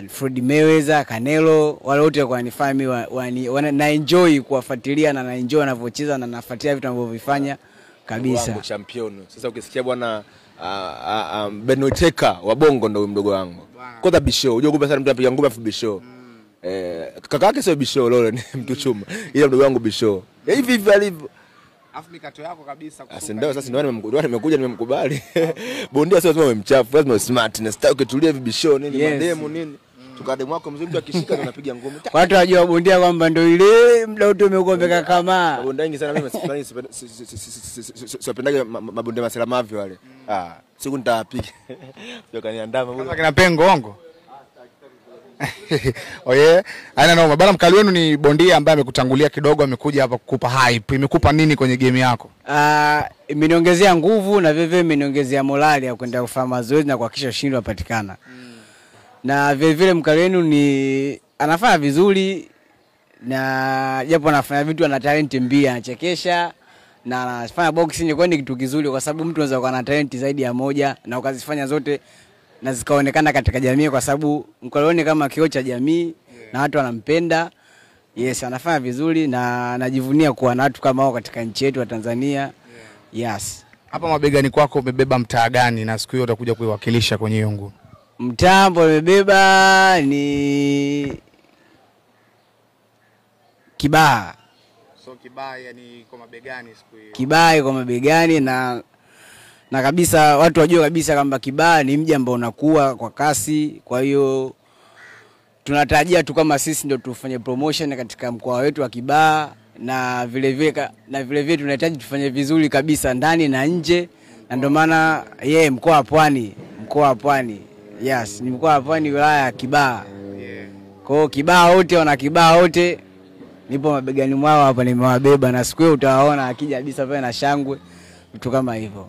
Floyd Mayweather, Canelo, wale wote kwa nifanya mimi na enjoy kuwafuatilia na enjoy wanavyocheza na nafuatilia vitu wanavyofanya kabisa. Wangu champion. Sasa ukisikia bwana Benoteka wa Bongo ndo mdogo wangu. Kwanza Bisho, unajua kumbe sana mtu anapiga ngoma fu Bisho. Kaka yake sio Bisho lolo ni mtu chuma. Ila mdogo wangu Bisho. Hivi hivi alivyo. Afu mikato yako kabisa kusuka. Ndio sasa ndio nimekuja nimemkubali. Bondia sio lazima mchafu, lazima smart na sitaki kutulia Bisho nini mademu nini. Tukademu wako mzuri akishika anapiga ngoma. Watu wajua bondia kwamba ndio ile muda wote umekuombeka kama. Bondia wengi sana mimi sipendaga mabondia masela mavyo wale. Siku nitapiga. Sio kaniandama kwanza kina pengo ongo. Oye, aina noma. Bana mkali wenu ni bondia ambaye amekutangulia kidogo, amekuja hapa kukupa hype. Imekupa nini kwenye game yako? Imeniongezea nguvu na vile imeniongezea morali ya kwenda kufanya mazoezi na kuhakikisha ushindi unapatikana. Na vile mkali wenu ni anafanya vizuri na japo anafanya vitu ana talent mbia, anachekesha na anafanya boxing kwa ni kitu kizuri kwa sababu mtu anaweza kuwa na talent zaidi ya moja na ukazifanya zote na zikaonekana katika jamii kwa sababu mkoloni kama kioo cha jamii na watu wanampenda. Yes, anafanya vizuri na najivunia kuwa na watu kama hao katika nchi yetu ya Tanzania. Yes. Hapa mabegani kwako umebeba mtaa gani na siku hiyo utakuja kuiwakilisha kwenye hiyo ngumi? Mtambo umebeba ni Kibaha. So Kibaha yani kwa mabegani siku hiyo. Kibaha kwa mabegani na kabisa watu wajue kabisa kwamba Kibaha ni mji ambao unakuwa kwa kasi. Kwa hiyo tunatarajia tu kama sisi ndio tufanye promotion katika mkoa wetu wa Kibaha na vile vile tunahitaji tufanye vizuri kabisa ndani na nje. Na ndio maana mkoa wa Pwani. Yes, ni mkoa wa Pwani wilaya ya Kibaha. Kwa hiyo Kibaha wote nipo mabegani mwao hapa nimewabeba na siku hiyo utawaona akija kabisa pale na shangwe vitu kama hivyo.